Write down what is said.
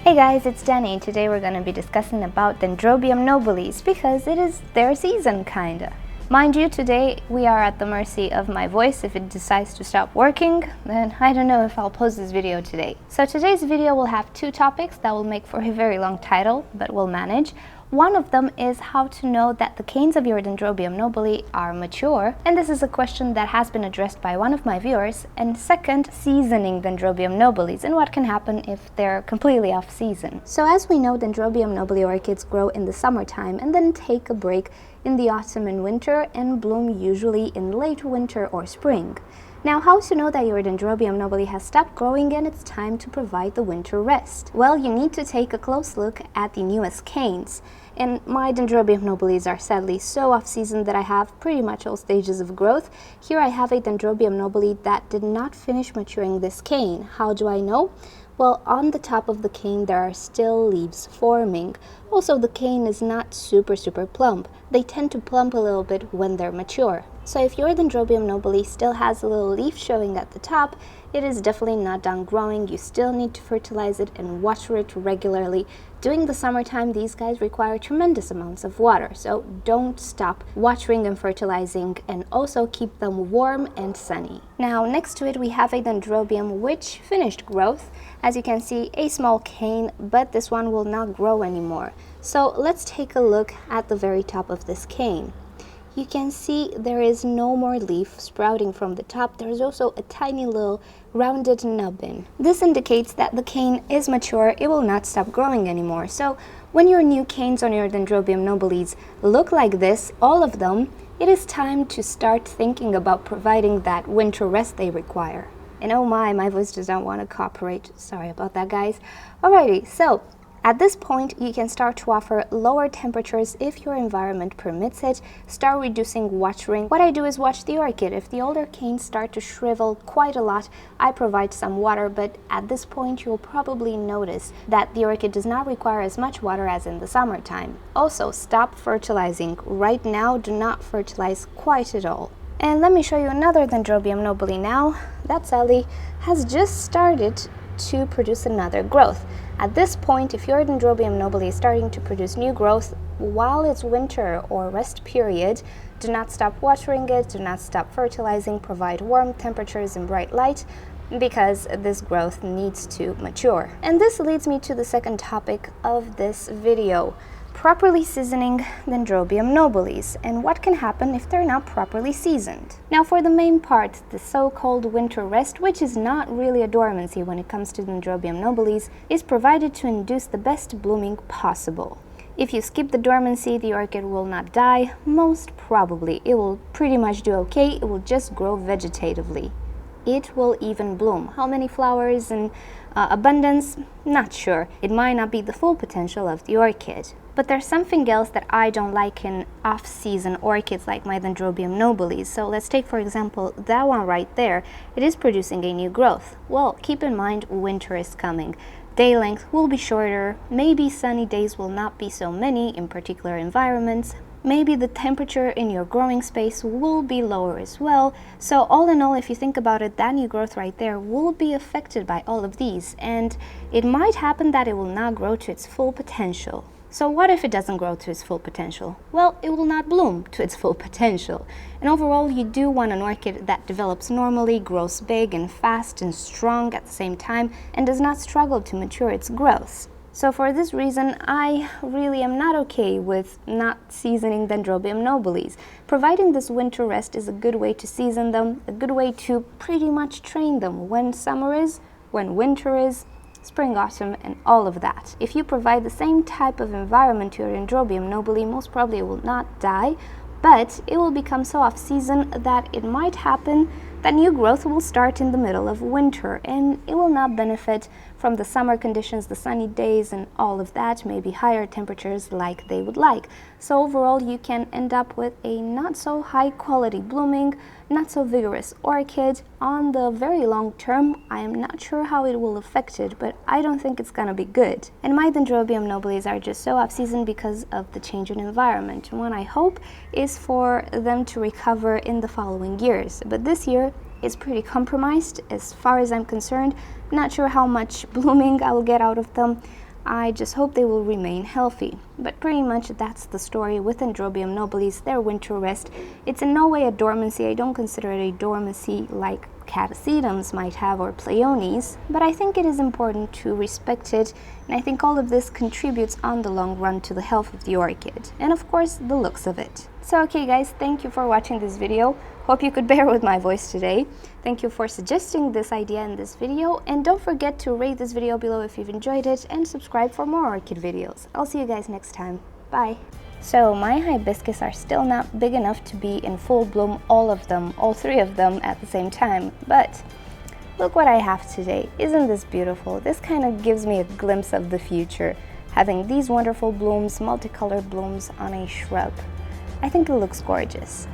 Hey guys, it's Danny. Today we're going to be discussing about Dendrobium nobilis because it is their season kinda. Mind you, today we are at the mercy of my voice. If it decides to stop working, then I don't know if I'll post this video today. So today's video will have two topics that will make for a very long title, but we'll manage. One of them is how to know that the canes of your Dendrobium nobile are mature, and this is a question that has been addressed by one of my viewers. And second, seasoning Dendrobium nobilis and what can happen if they're completely off season. So as we know, Dendrobium nobile orchids grow in the summertime and then take a break in the autumn and winter and bloom usually in late winter or spring. Now, how to know that your Dendrobium nobile has stopped growing and it's time to provide the winter rest? Well, you need to take a close look at the newest canes. And my Dendrobium nobiles are sadly so off-season that I have pretty much all stages of growth. Here I have a Dendrobium nobile that did not finish maturing this cane. How do I know? Well, on the top of the cane there are still leaves forming. Also, the cane is not super plump. They tend to plump a little bit when they're mature. So if your Dendrobium nobile still has a little leaf showing at the top, it is definitely not done growing. You still need to fertilize it and water it regularly. During the summertime, these guys require tremendous amounts of water, so don't stop watering and fertilizing, and also keep them warm and sunny. Now, next to it we have a Dendrobium which finished growth. As you can see, a small cane, but this one will not grow anymore. So let's take a look at the very top of this cane. You can see there is no more leaf sprouting from the top. There's also a tiny little rounded nubbin. This indicates that the cane is mature. It will not stop growing anymore. So when your new canes on your Dendrobium nobiles look like this, all of them, it is time to start thinking about providing that winter rest they require. And oh my voice does not want to cooperate. Sorry about that, guys. Alrighty, so at this point, you can start to offer lower temperatures if your environment permits it. Start reducing watering. What I do is watch the orchid. If the older canes start to shrivel quite a lot, I provide some water, but at this point you'll probably notice that the orchid does not require as much water as in the summertime. Also, stop fertilizing. Right now, do not fertilize quite at all. And let me show you another Dendrobium nobile now. That sadly has just started to produce another growth. At this point, if your Dendrobium nobile is starting to produce new growth while it's winter or rest period, do not stop watering it, do not stop fertilizing, provide warm temperatures and bright light, because this growth needs to mature. And this leads me to the second topic of this video: properly seasoning Dendrobium nobiles and what can happen if they're not properly seasoned. Now, for the main part, the so-called winter rest, which is not really a dormancy when it comes to Dendrobium nobiles, is provided to induce the best blooming possible. If you skip the dormancy, the orchid will not die. Most probably it will pretty much do okay. It will just grow vegetatively. It will even bloom. How many flowers and abundance? Not sure. It might not be the full potential of the orchid. But there's something else that I don't like in off-season orchids like my Dendrobium nobiles. So let's take, for example, that one right there. It is producing a new growth. Well, keep in mind winter is coming. Day length will be shorter. Maybe sunny days will not be so many in particular environments. Maybe the temperature in your growing space will be lower as well. So all in all, if you think about it, that new growth right there will be affected by all of these. And it might happen that it will not grow to its full potential. So what if it doesn't grow to its full potential? Well, it will not bloom to its full potential. And overall, you do want an orchid that develops normally, grows big and fast and strong at the same time, and does not struggle to mature its growth. So for this reason, I really am not okay with not seasoning Dendrobium nobiles. Providing this winter rest is a good way to season them, a good way to pretty much train them when summer is, when winter is, spring, autumn, and all of that. If you provide the same type of environment to your Dendrobium nobile, most probably it will not die, but it will become so off-season that it might happen that new growth will start in the middle of winter, and it will not benefit from the summer conditions, the sunny days, and all of that, maybe higher temperatures like they would like. So overall, you can end up with a not so high quality blooming, not so vigorous orchid. On the very long term, I am not sure how it will affect it, but I don't think it's gonna be good. And my Dendrobium nobiles are just so off-season because of the change in environment. And what I hope is for them to recover in the following years. But this year, is pretty compromised as far as I'm concerned. Not sure how much blooming I will get out of them. I just hope they will remain healthy. But pretty much that's the story with Dendrobium nobilis, their winter rest. It's in no way a dormancy. I don't consider it a dormancy like catasetums might have or pleonies, but I think it is important to respect it, and I think all of this contributes on the long run to the health of the orchid, and of course the looks of it. So okay guys, thank you for watching this video. Hope you could bear with my voice today. Thank you for suggesting this idea in this video, and don't forget to rate this video below if you've enjoyed it, and subscribe for more orchid videos. I'll see you guys next time. Bye! So my hibiscus are still not big enough to be in full bloom, all 3 of them at the same time, but look what I have today. Isn't this beautiful? This kind of gives me a glimpse of the future, having these wonderful blooms, multicolored blooms on a shrub. I think it looks gorgeous.